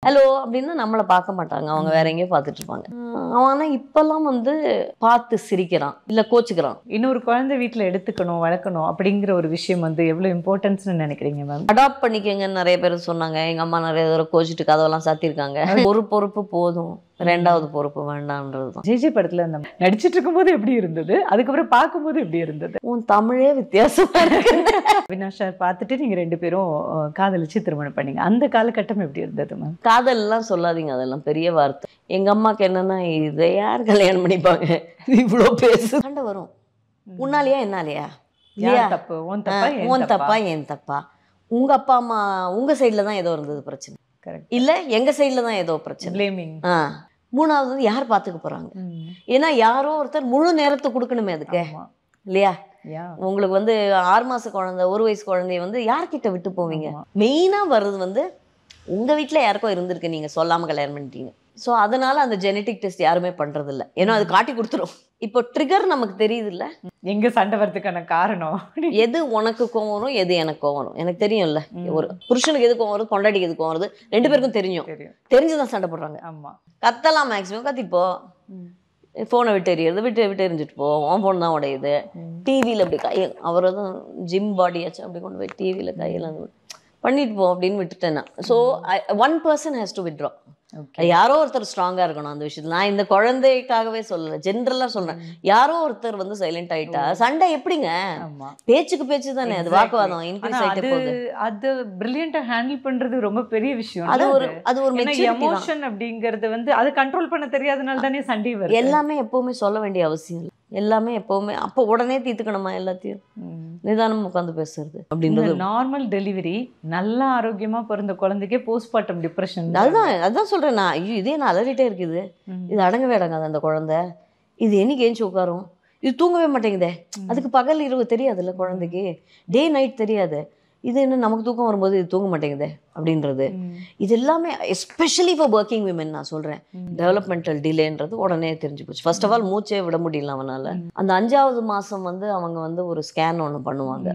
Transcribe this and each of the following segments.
Hello அப்படின்னு நம்மளை பார்க்க மாட்டாங்க, அவங்க வேற எங்கேயோ பார்த்துட்டு இருப்பாங்க. அவன் ஆனா இப்பெல்லாம் வந்து பார்த்து சிரிக்கிறான், இல்ல கோச்சுக்கிறான். இன்னொரு குழந்தை வீட்டுல எடுத்துக்கணும், வளர்க்கணும் அப்படிங்கிற ஒரு விஷயம் வந்து எவ்வளவு இம்பார்ட்டன்ஸ்னு நினைக்கிறீங்க மேம்? அடாப்ட் பண்ணிக்கங்கன்னு நிறைய பேர் சொன்னாங்க. எங்க அம்மா நிறைய தடவை கோச்சிட்டு கதவெல்லாம் சாத்திருக்காங்க. ஒரு பொறுப்பு போதும், ரெண்டாவது பொறுப்பு வேண்டாம்ன்றதுதான். ஜெஜே படத்துல அந்த நடிச்சிட்டு இருக்கும்போது எப்படி இருந்தது, அதுக்கப்புறம் பார்க்கும்போது எப்படி இருந்தது? உன் தமிழே வித்தியாசமா இருக்கு. அவினாஷ் சார் பார்த்துட்டு நீங்க 2 பேரும் காதலிச்சு திருமணம் பண்ணீங்க. அந்த காலகட்டம் எப்படி இருந்தது மேம்? காதல் எல்லாம் சொல்லாதீங்க, அதெல்லாம் பெரிய வார்த்தை. எங்க அம்மாக்கு என்னன்னா, இதை யார் கல்யாணம் பண்ணிப்பாங்க, இவ்வளோ பேசு சண்டை வரும். உன்னாலையா என்னாலையா, யார் தப்பு, உன் தப்பா உன் தப்பா என் தப்பா, உங்க அப்பா அம்மா உங்க சைட்ல தான் ஏதோ இருந்தது பிரச்சனை, கரெக்ட், இல்ல எங்க சைட்ல தான் ஏதோ பிரச்சனை, பிளேமிங். மூணாவது வந்து யார் பாத்துக்க போறாங்க? ஏன்னா யாரோ ஒருத்தர் முழு நேரத்தை கொடுக்கணுமே அதுக்கு, இல்லையா? உங்களுக்கு வந்து 6 மாச குழந்தை, 1 வயசு குழந்தைய வந்து யார்கிட்ட விட்டு போவீங்க? மெயினா வருது வந்து உங்க வீட்டுல யாருக்கோ இருந்திருக்கு, நீங்க சொல்லாம கல்யாணம் பண்ணிட்டீங்க. ஸோ அதனால அந்த ஜெனட்டிக் டெஸ்ட் யாருமே பண்றது இல்லை, ஏன்னா அது காட்டி கொடுத்துரும். இப்போ ட்ரிகர் நமக்கு தெரியுது இல்ல, எங்க சண்டை வரதுக்கான காரணம், எது உனக்கு கோவம் வரும், எது எனக்கு கோவம் வரும், எனக்கு தெரியும்ல. ஒரு புருஷனுக்கு எது கோவம் வருது, பொண்டாட்டிக்கு எது கோவம் வருது, 2 பேருக்கும் தெரியும். தெரிஞ்சுதான் சண்டை போடுறாங்க. ஆமா, கத்தலாம், மேக்ஸிமம் கத்திப்போ, ஃபோனை விட்டு எறியறது, விட்டு எரிஞ்சிட்டு போ, உன் ஃபோன் தான் உடையுது, டிவியில் அப்படி கையை, அவரை தான் ஜிம் பாடியாச்சு அப்படி கொண்டு போய் டிவியில் கையில் பண்ணிட்டு போ அப்படின்னு விட்டுட்டேன் நான். So 1 person has to withdraw. யாரோ ஒருத்தர் ஸ்ட்ராங்கா இருக்கணும் அந்த விஷயத்துல. நான் இந்த குழந்தைக்காகவே சொல்லல, ஜென்ரலா சொல்றேன். யாரோ ஒருத்தர் வந்து சைலண்ட் ஆயிட்டா சண்டை எப்படிங்க? பேச்சுக்கு பேச்சு தானே, அது வாக்குவாதம் இன்க்ரீஸ் ஆயிட்டே போகுது. அது பிரில்லியண்டா ஹேண்டில் பண்றது ரொம்ப பெரிய விஷயம். அது ஒரு எமோஷன் அப்படிங்கிறது வந்து அது கண்ட்ரோல் பண்ண தெரியாதனால தானே சண்டை வருது. எல்லாமே எப்பவுமே சொல்ல வேண்டிய அவசியம் இல்லை, எல்லாமே எப்பவுமே அப்போ உடனே தீர்த்துக்கணுமா? எல்லாத்தையும் நிதானம் உட்காந்து பேசுறது அப்படின்றது. நார்மல் டெலிவரி நல்லா ஆரோக்கியமா பிறந்த குழந்தைக்கே போஸ்ட்மார்ட்டம் டிப்ரெஷன். அதுதான் சொல்றேன் நான். ஐயோ இதே நான் அலறிட்டே இருக்குது, இது அடங்கவே அடங்காது அந்த குழந்தை, இது என்னைக்கு ஏஞ்சி உட்காரும், இது தூங்கவே மாட்டேங்குதே. அதுக்கு பகல் இரவு தெரியாதுல்ல குழந்தைக்கு, டே நைட் தெரியாது. இது என்ன நமக்கு தூக்கம் வரும்போது இது தூங்க மாட்டேங்குது அப்படின்றது. இது எல்லாமே எஸ்பெஷலி ஃபார் ஒர்க்கிங் விமன் நான் சொல்கிறேன். டெவலப்மெண்டல் டிலேன்றது உடனே தெரிஞ்சு போச்சு. ஃபர்ஸ்ட் ஆஃப் ஆல் மூச்சே விட முடியல அவனால். அந்த 5வது மாதம் வந்து அவங்க வந்து ஒரு ஸ்கேன் ஒன்று பண்ணுவாங்க,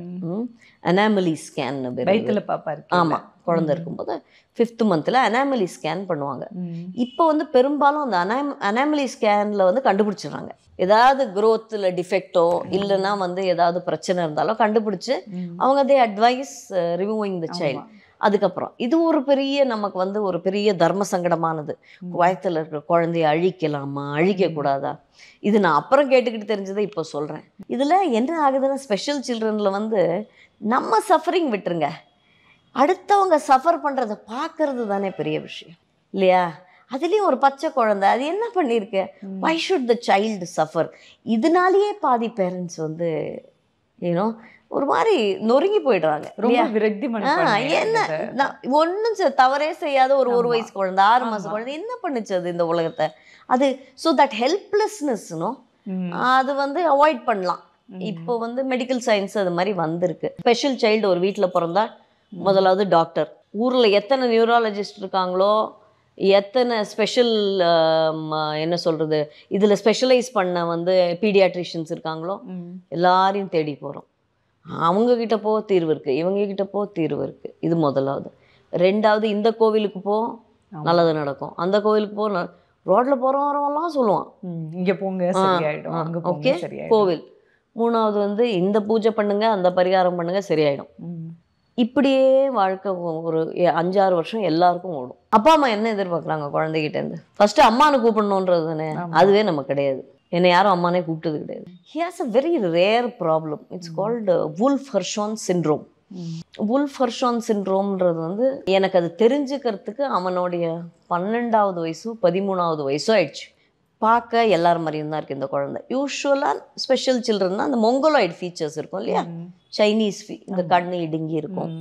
அனாமலி ஸ்கேன். வயிற்றுல பாப்பா இருக்கு. ஆமாம், குழந்தை இருக்கும்போது 5th monthல அனாமலி ஸ்கேன் பண்ணுவாங்க. இப்போ வந்து பெரும்பாலும் அந்த அனாமலி ஸ்கேனில் வந்து கண்டுபிடிச்சிடுறாங்க. ஏதாவது growthல டிஃபெக்டோ இல்லைன்னா வந்து ஏதாவது பிரச்சனை இருந்தாலும் கண்டுபிடிச்சு அவங்க தே அட்வைஸ் ரிமூவிங் த சைல்டு. அதுக்கப்புறம் இது ஒரு பெரிய நமக்கு வந்து ஒரு பெரிய தர்ம சங்கடமானது. வயத்தில் இருக்கிற குழந்தைய அழிக்கலாமா, அழிக்கக்கூடாதா? இது நான் அப்புறம் கேட்டுக்கிட்டு தெரிஞ்சதை இப்போ சொல்கிறேன். இதில் என்ன ஆகுதுன்னா, ஸ்பெஷல் சில்ட்ரனில் வந்து நம்ம சஃபரிங் விட்டுருங்க, அடுத்தவங்க சஃபர் பண்ணுறதை பார்க்கறது தானே பெரிய விஷயம் இல்லையா? அதுலேயும் ஒரு பச்சை குழந்தை அது என்ன பண்ணியிருக்கு, why should the child suffer? இதனாலேயே பாதி பேரண்ட்ஸ் வந்து ஏன்னோ ஒரு மாதிரி நொறுங்கி போயிடுறாங்க. என்ன ஒன்றும் தவறே செய்யாத ஒரு வயசு குழந்தை, 6 மாச குழந்தை என்ன பண்ணுச்சு அது இந்த உலகத்தை? அது ஸோ தட் ஹெல்ப்லெஸ்னஸ்னோ அது வந்து அவாய்ட் பண்ணலாம். இப்போ வந்து மெடிக்கல் சயின்ஸ் அது மாதிரி வந்திருக்கு. ஸ்பெஷல் சைல்டு ஒரு வீட்டில் பிறந்தா முதலாவது டாக்டர், ஊரில் எத்தனை நியூராலஜிஸ்ட் இருக்காங்களோ, எத்தனை ஸ்பெஷல் என்ன சொல்கிறது இதில் ஸ்பெஷலைஸ் பண்ண வந்து பீடியாட்ரிஷியன்ஸ் இருக்காங்களோ எல்லாரையும் தேடி போகிறோம். அவங்கக்கிட்ட போ தீர்வு இருக்குது, இவங்கக்கிட்ட போ தீர்வு இருக்குது. இது முதலாவது. 2வது, இந்த கோவிலுக்கு போ நல்லது நடக்கும், அந்த கோவிலுக்கு போ, ரோட்டில் போகிறவரெல்லாம் சொல்லுவான் இங்கே போங்க சரியாயிடும், ஓகே கோவில். 3வது வந்து இந்த பூஜை பண்ணுங்க, அந்த பரிகாரம் பண்ணுங்க, சரியாயிடும். இப்படியே வாழ்க்கை ஒரு 5-6 வருஷம் எல்லாருக்கும் ஓடும். அப்பா அம்மா என்ன எதிர்பார்க்குறாங்க குழந்தைகிட்டேருந்து? ஃபர்ஸ்ட் அம்மானு கூப்பிடணுன்றது தானே. அதுவே நமக்கு கிடையாது, என்னை யாரும் அம்மானே கூப்பிட்டது கிடையாது. He has a very rare problem. It's called Wolf Hirschhorn syndrome. Wolf Hirschhorn சிண்ட்ரோம்ன்றது வந்து எனக்கு அது தெரிஞ்சுக்கிறதுக்கு அவனுடைய 12வது வயசோ 13வது வயசோ ஆயிடுச்சு. பார்க்க எல்லார் மாதிரியும் தான் இருக்குது இந்த குழந்தை. யூஸ்வலாக ஸ்பெஷல் சில்ட்ரன் தான் அந்த மொங்கோலாய்டு ஃபீச்சர்ஸ் இருக்கும் இல்லையா, சைனீஸ் இந்த கண்ணு இடுங்கி இருக்கும்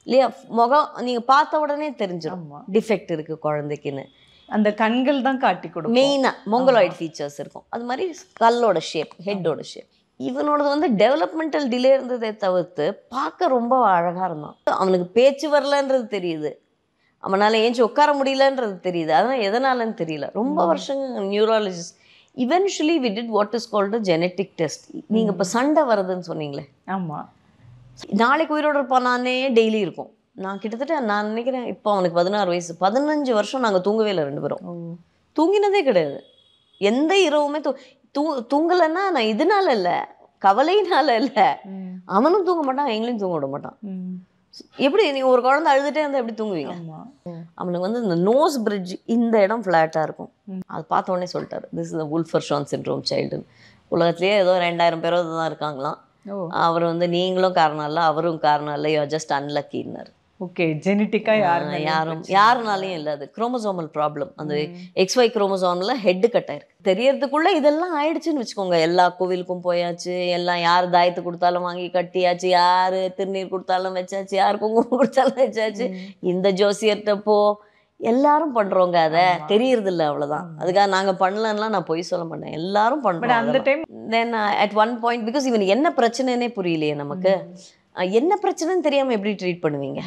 இல்லையா, முகம் நீங்கள் பார்த்த உடனே தெரிஞ்சிடும் டிஃபெக்ட் இருக்குது குழந்தைக்குன்னு. அந்த கண்கள் தான் காட்டி கொடுக்கும். மெயினாக மொங்கோலாய்டு ஃபீச்சர்ஸ் இருக்கும். அது மாதிரி கல்லோட ஷேப், ஹெட்டோட ஷேப். இவனோடது வந்து டெவலப்மெண்டல் டிலே இருந்ததை தவிர்த்து பார்க்க ரொம்ப அழகாக இருந்தான். அவனுக்கு பேச்சு வரலன்றது தெரியுது, அவனால் ஏஞ்சி உட்கார முடியலன்றது தெரியுது. அதனால் எதனாலன்னு தெரியல. ரொம்ப வருஷங்க neurologist eventually we did what is called genetic test. நீங்கள் இப்போ சண்டை வருதுன்னு சொன்னீங்களே, ஆமாம், நாளைக்கு உயிரோடு இருப்பானானே டெய்லி இருக்கும். நான் கிட்டத்தட்ட நான் நினைக்கிறேன் இப்போ அவனுக்கு 16 வயசு, 15 வருஷம் நாங்கள் தூங்கவே இல்லை 2 பேரும். தூங்கினதே கிடையாது. எந்த இரவுமே தூங்கலைன்னா நான் இதனால இல்லை, கவலையினால இல்லை, அவனும் தூங்க மாட்டான், எங்களையும் தூங்க விட மாட்டான். எப்படி நீங்கள் ஒரு குழந்தை அழுதுகிட்டே இருந்தால் எப்படி தூங்குவீங்க? அவனுக்கு வந்து இந்த நோஸ் பிரிட்ஜ் இந்த இடம் ஃப்ளாட்டாக இருக்கும். அது பார்த்த உடனே சொல்லிட்டாரு, திஸ் இஸ் த வுல்ஃபர்ஷான் சிண்ட்ரோம் சைல்டுன்னு. உலகத்துலேயே ஏதோ 2000 பேரோ தான் இருக்காங்களாம். அவர் வந்து நீங்களும் காரணம் இல்லை, அவரும் காரணம் இல்லை, யூ ஆர் ஜஸ்ட் அன்லக்கின்னாரு. ஓகே, ஜெனட்டிக்காக யாருனாலையும் இல்லை, அது குரோமோசோமல் ப்ராப்ளம். அந்த XY குரோமோசோமில் ஹெட்டு கட் ஆயிருக்கு. தெரியறதுக்குள்ளே இதெல்லாம் ஆயிடுச்சுன்னு வச்சுக்கோங்க. எல்லா கோவிலுக்கும் போயாச்சு, எல்லாம் யார் தாயத்து கொடுத்தாலும் வாங்கி கட்டியாச்சு, யார் திருநீர் கொடுத்தாலும் வச்சாச்சு, யார் குங்குமம் கொடுத்தாலும் வச்சாச்சு, இந்த ஜோசியர்கிட்ட போ, எல்லாரும் பண்றோங்க. அதை தெரியறது இல்லை, அவ்வளவுதான். அதுக்காக நாங்க பண்ணலன்னா நான் பொய் சொல்ல மாட்டேன், எல்லாரும் பண்றோம். அந்த time then at one point because இவன் என்ன பிரச்சனைனே புரியலையே நமக்கு, என்ன பிரச்சனைன்னு தெரியாம எப்படி ட்ரீட் பண்ணுவீங்க?